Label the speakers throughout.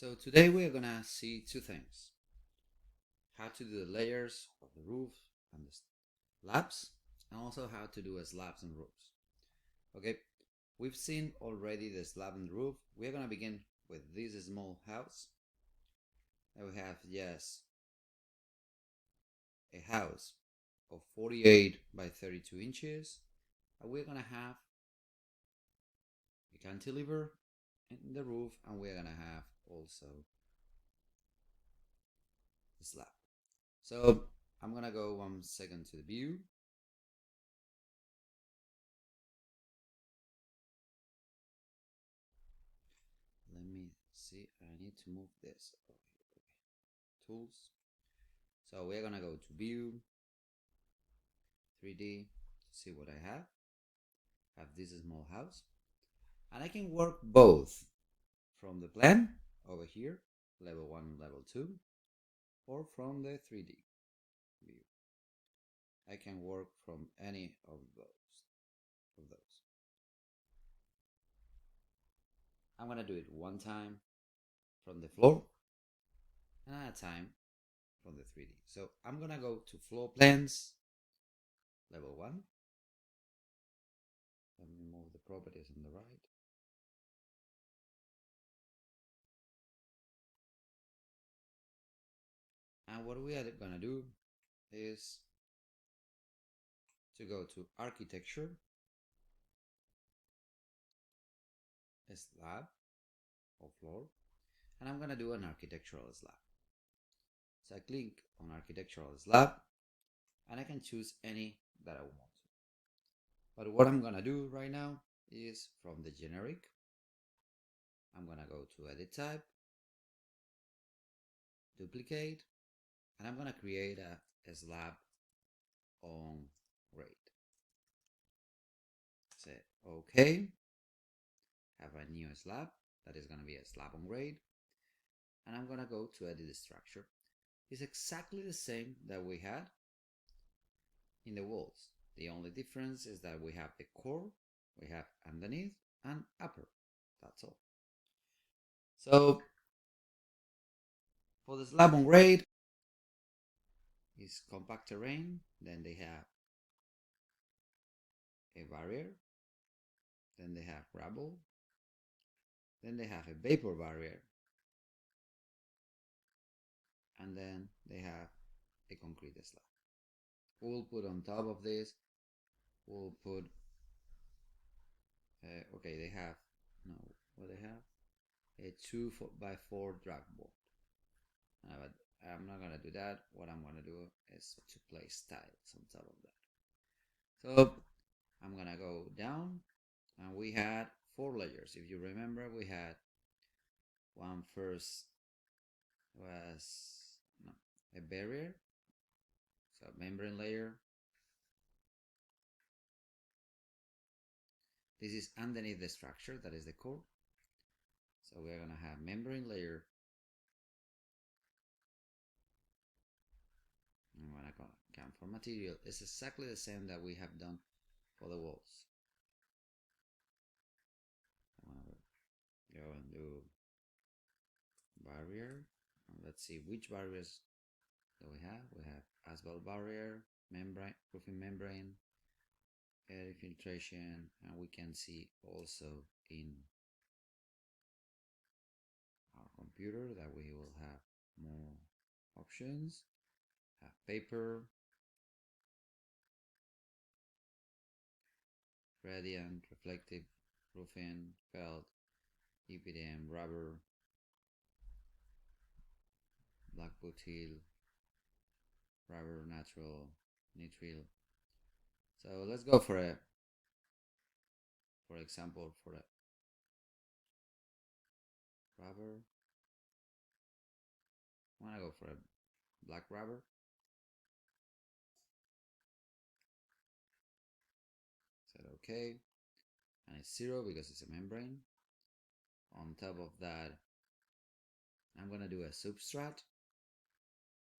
Speaker 1: So today we're gonna see two things: how to do the layers of the roof and the slabs, and also how to do slabs and roofs. Okay, we've seen already the slab and the roof. We're gonna begin with this small house. And we have, yes, a house of 48 by 32 inches, and we're gonna have a cantilever in the roof, and we're gonna have also the slab. So I'm gonna go 1 second to the view. Let me see. I need to move this. Okay. Tools. So we're gonna go to view, 3D, to see what I have. Have this small house, and I can work both from the plan over here, level 1 and level 2, or from the 3D view. I can work from any of those. I'm gonna do it one time from the floor and another time from the 3D. So I'm gonna go to floor plans, level 1. Let me move the properties on the right. And what we are gonna do is to go to architecture, slab or floor, and I'm gonna do an architectural slab. So I click on architectural slab and I can choose any that I want. But what I'm gonna do right now is from the generic, I'm gonna go to edit type, duplicate, and I'm gonna create a slab on grade. Say okay, have a new slab that is gonna be a slab on grade, and I'm gonna go to edit the structure. It's exactly the same that we had in the walls. The only difference is that we have the core, we have underneath and upper. That's all. So for the slab on grade is compact terrain, then they have a barrier, then they have gravel, then they have a vapor barrier, and then they have a concrete slab. We'll put on top of this, we'll put okay, they have no, what they have, a 2x4 drag board. But I'm not gonna do that. What I'm gonna do is to place tiles on top of that. So I'm gonna go down, and we had 4 layers. If you remember, we had one first was no, a barrier, so membrane layer. This is underneath the structure, that is the core. So we're gonna have membrane layer. I'm gonna come for material. It's exactly the same that we have done for the walls. I'm gonna go and do barrier. And let's see which barriers do we have. We have asphalt barrier, membrane, roofing membrane, air filtration, and we can see also in our computer that we will have more options. Have paper, gradient, reflective roofing, felt, EPDM, rubber, black butyl, rubber, natural, nitrile. So let's go for example, for a rubber. I'm gonna go for a black rubber. Set okay, and it's 0 because it's a membrane. On top of that, I'm gonna do a substrate,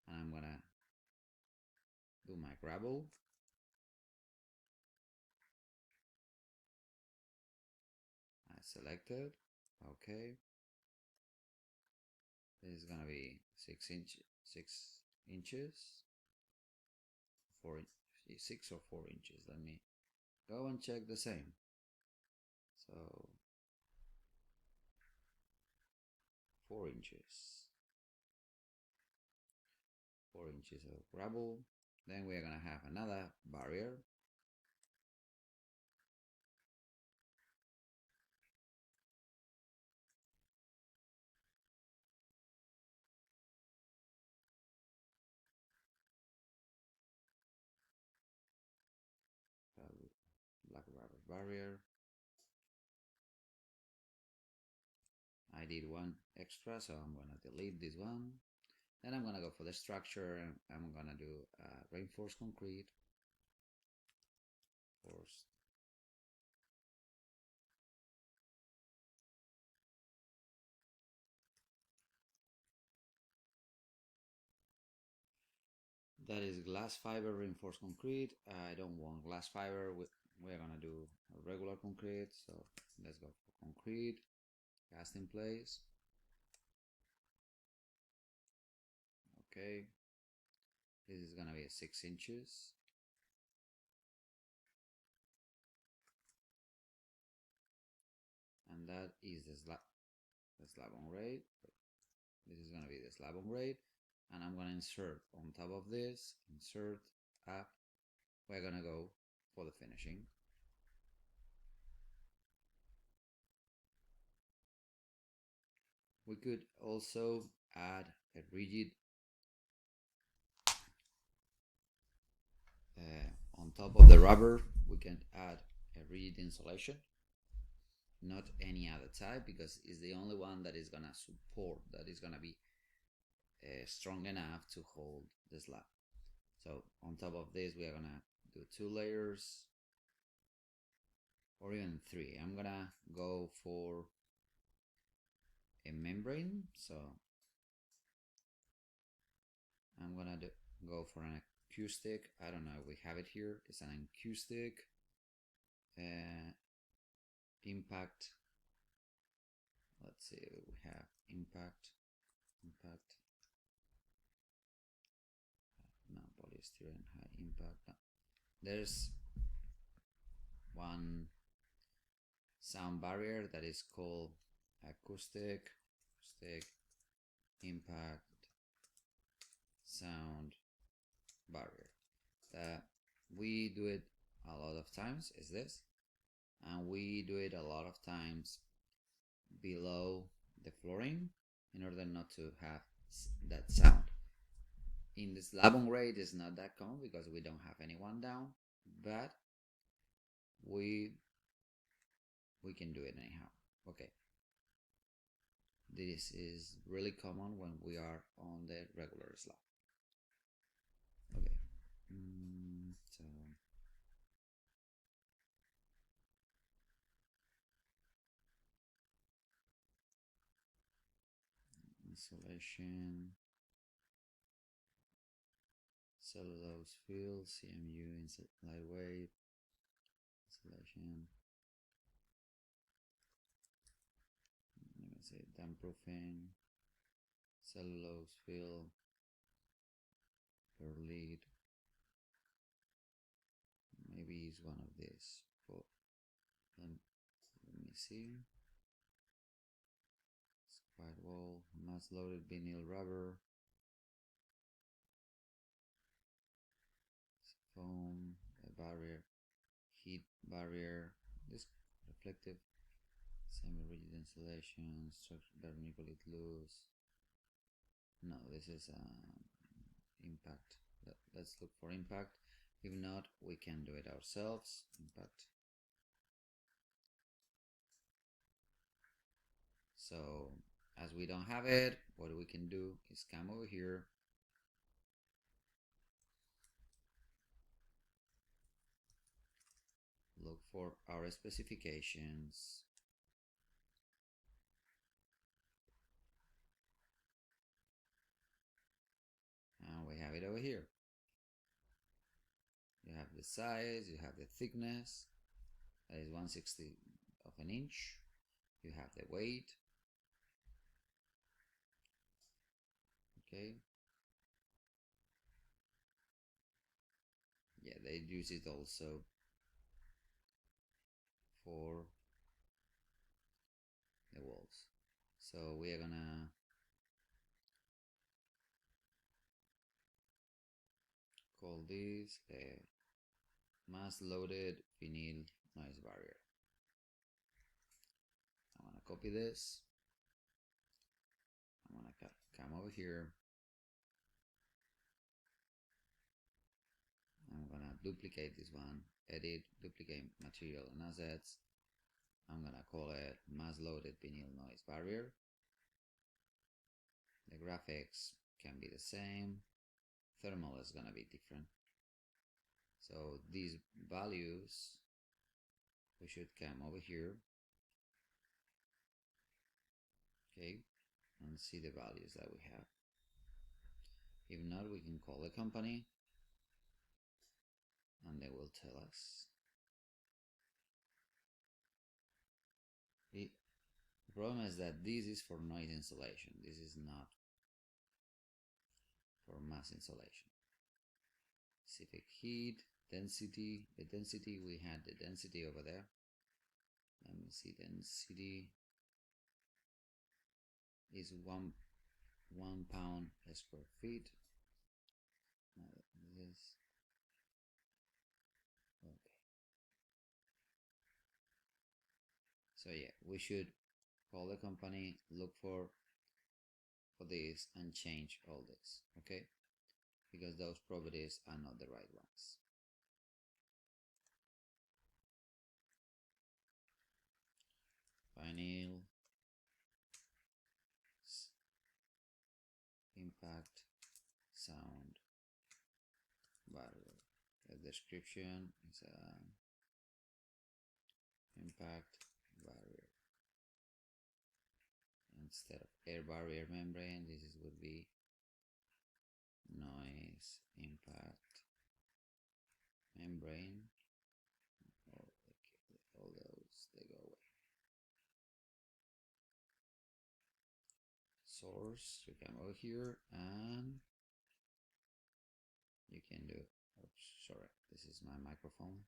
Speaker 1: and I'm gonna do my gravel. I selected, okay, This is gonna be 6 inches, 6 or 4 inches. Let me go and check the same. So 4 inches, 4 inches of gravel. Then we are gonna have another barrier. Black rubber barrier. I did one extra, so I'm gonna delete this one. Then I'm gonna go for the structure, and I'm gonna do reinforced concrete. Forced. That is glass fiber reinforced concrete. I don't want glass fiber. We're gonna do a regular concrete, so let's go for concrete. Cast in place. Okay, this is gonna be 6 inches. And that is the slab on grade. This is gonna be the slab on grade, and I'm gonna insert on top of this, insert up. We're gonna go for the finishing. We could also add a rigid on top of the rubber. We can add a rigid insulation, not any other type, because it's the only one that is gonna support, that is gonna be strong enough to hold the slab. So on top of this, we are gonna do 2 layers or even 3. I'm gonna go for a membrane, so I'm gonna go for an acoustic. I don't know, we have it here. It's an acoustic impact. Let's see, we have impact, no, polystyrene high impact. No. There's one sound barrier that is called acoustic impact sound barrier. That we do it a lot of times is this, and we do it a lot of times below the flooring in order not to have that sound. In the slab on grade is not that common because we don't have anyone down, but we can do it anyhow. Okay, this is really common when we are on the regular slab. Okay, so insulation, cellulose fill, CMU, lightweight, insulation. I'm gonna say damp proofing, cellulose fill, per lead. Maybe it's one of these, but let me see. Spide wall, mass loaded vinyl rubber, foam, a barrier, heat barrier, this reflective, semi-rigid insulation, structure vermiculite loose. No, this is impact. Let's look for impact. If not, we can do it ourselves. Impact. So as we don't have it, what we can do is come over here, look for our specifications, and we have it over here. You have the size, you have the thickness, that is 1/60 of an inch. You have the weight, Okay. Yeah, they use it also for the walls. So we are gonna call this a mass loaded vinyl noise barrier. I'm gonna copy this. I'm gonna come over here. I'm gonna duplicate this one, edit, duplicate material and assets. I'm gonna call it mass loaded vinyl noise barrier. The graphics can be the same. Thermal is gonna be different. So these values, we should come over here, okay, and see the values that we have. If not, we can call the company and they will tell us. The problem is that this is for noise insulation. This is not for mass insulation. Specific heat, density. The density, we had the density over there. Let me see, density is one pound per square feet. This, okay. So yeah, we should call the company, look for this and change all this, okay? Because those properties are not the right ones. Vinyl impact sound barrier. The description is impact barrier. Instead of air barrier membrane, this would be noise impact membrane. All those, they go away. Source, you come over here and you can do, oops, sorry, this is my microphone.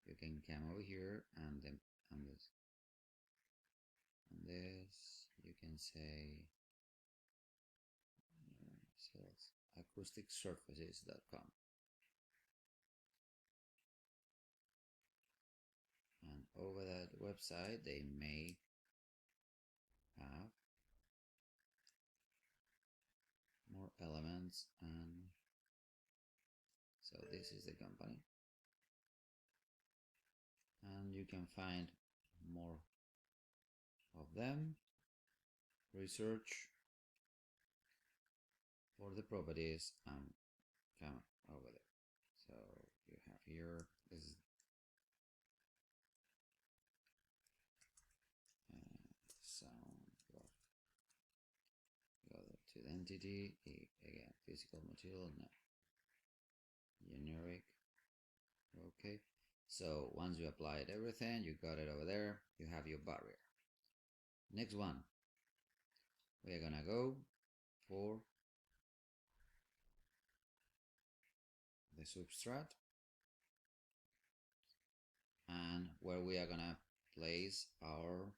Speaker 1: You can come over here and then on this you can say sales acousticsurfaces.com, and over that website they may have more elements, and so this is the company, and you can find more of them. Research for the properties and come over there. So you have here, this is sound, go to the entity, again, physical material, no, generic, okay. So once you applied everything, you got it over there, you have your barrier. Next one, we are gonna go for the substrate, and where we are gonna place our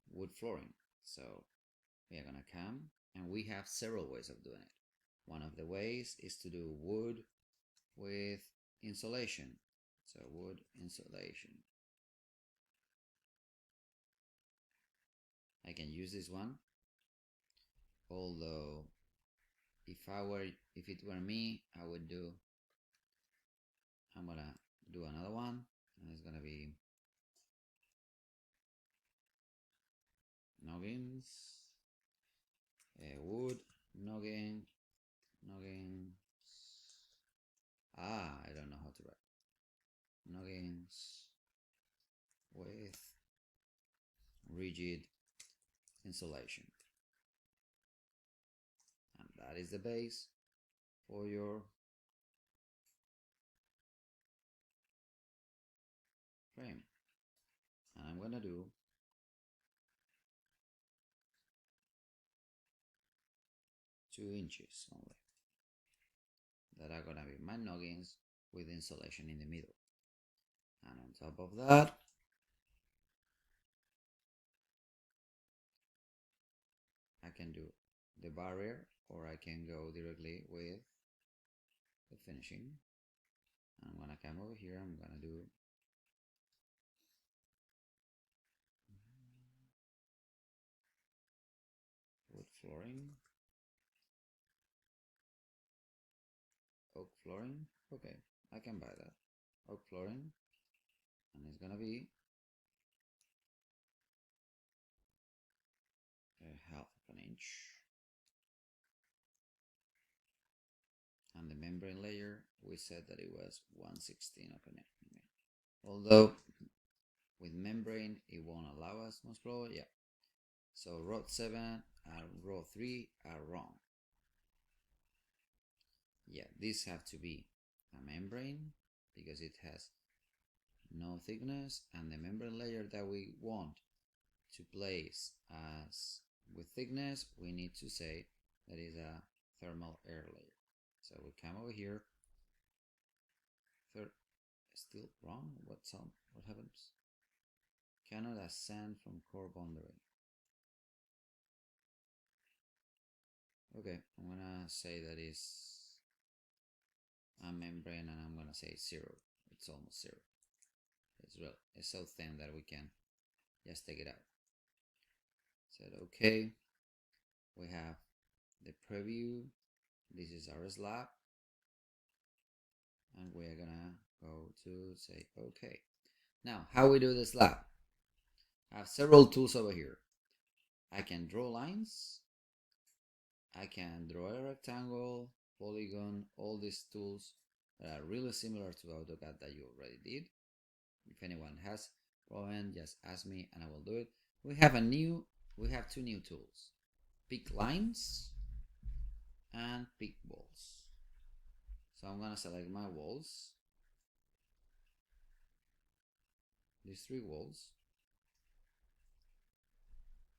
Speaker 1: wood flooring. So we are gonna come, and we have several ways of doing it. One of the ways is to do wood with insulation. So wood insulation, I can use this one, although if it were me, I'm gonna do another one, and it's gonna be noggins, wood noggins. I don't know how to write noggins with rigid insulation, and that is the base for your frame. And I'm gonna do two inches only. That are gonna be my noggins with insulation in the middle. And on top of that, I can do the barrier, or I can go directly with the finishing. I'm gonna come over here, I'm gonna do wood flooring, oak flooring. Okay, I can buy that. Oak flooring, and it's gonna be a half of an inch. And the membrane layer, we said that it was 1/16 of an inch. Although with membrane it won't allow us, most probably, yeah. So row 7 and row 3 are wrong. Yeah, these have to be a membrane because it has no thickness, and the membrane layer that we want to place as with thickness, we need to say that is a thermal air layer. So we come over here. Still wrong? What happens? Cannot ascend from core boundary. Okay, I'm gonna say that is a membrane, and I'm gonna say 0. It's almost 0. It's so thin that we can just take it out. Said okay. We have the preview. This is our slab, and we're gonna go to say okay. Now, how we do the slab? I have several tools over here. I can draw lines. I can draw a rectangle, polygon, all these tools that are really similar to AutoCAD that you already did. If anyone has problem, just ask me and I will do it. We have two new tools: pick lines and pick walls. So I'm gonna select my walls, these 3 walls,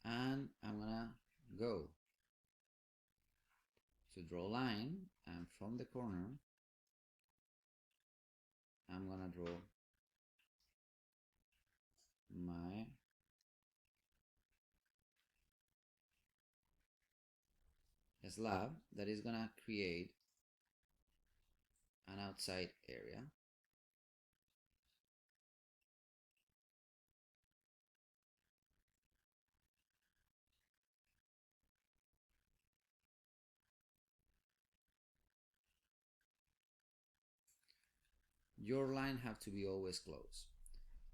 Speaker 1: and I'm gonna go to draw a line, and from the corner I'm gonna draw my slab that is gonna create an outside area. Your line have to be always close.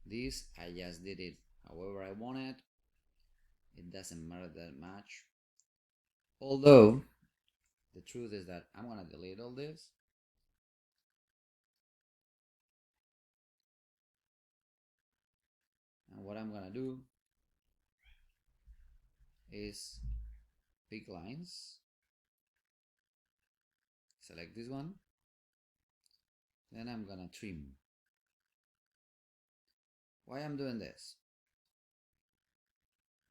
Speaker 1: This I just did it however I wanted. It doesn't matter that much. Although the truth is that I'm gonna delete all this. And what I'm gonna do is pick lines, select this one, then I'm gonna trim. Why I'm doing this?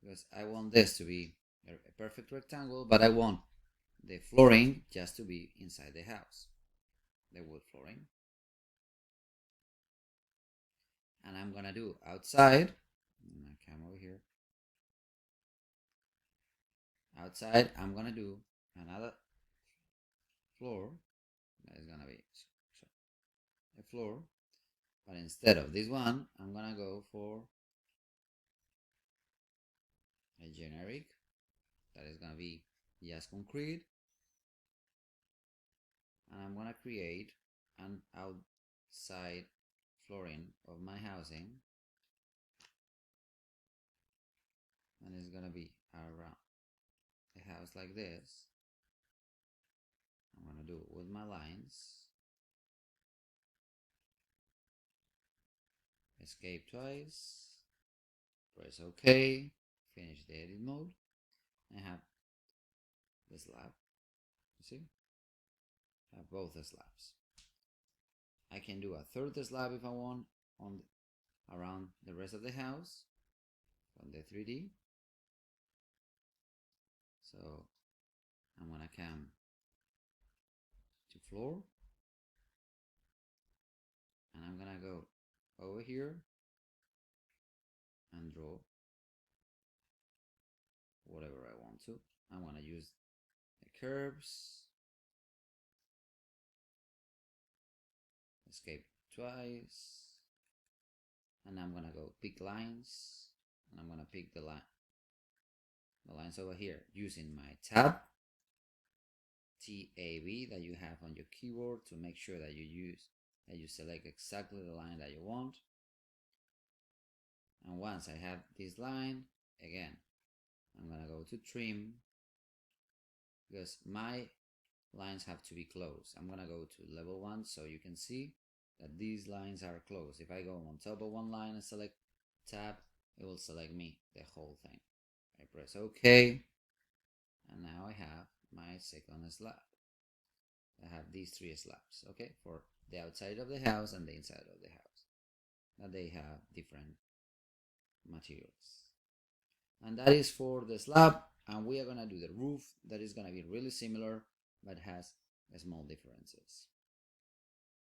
Speaker 1: Because I want this to be a perfect rectangle, but I want the flooring just to be inside the house, the wood flooring. And I'm gonna do outside, I'm gonna come over here, outside I'm gonna do another floor that is gonna be a floor, but instead of this one I'm gonna go for a generic that is gonna be just concrete, and I'm gonna create an outside flooring of my housing, and it's gonna be around a house like this. I'm gonna do it with my lines, escape twice, press OK, finish the edit mode, and have the slab. You see? I have both the slabs. I can do a third slab if I want on around the rest of the house, on the 3D. So I'm gonna come to floor, and I'm gonna go over here and draw whatever I want to. I'm gonna use the curves, escape twice, and I'm gonna go pick lines, and I'm gonna pick the lines over here using my tab that you have on your keyboard to make sure that you select exactly the line that you want. And once I have this line, again, I'm gonna go to trim, because my lines have to be close. I'm gonna go to level 1 so you can see that these lines are close. If I go on top of one line and select tab, it will select me, the whole thing. I press OK, and now I have my second slab. I have these 3 slabs, okay, for the outside of the house and the inside of the house. Now they have different materials. And that is for the slab, and we are gonna do the roof. That is gonna be really similar, but has small differences.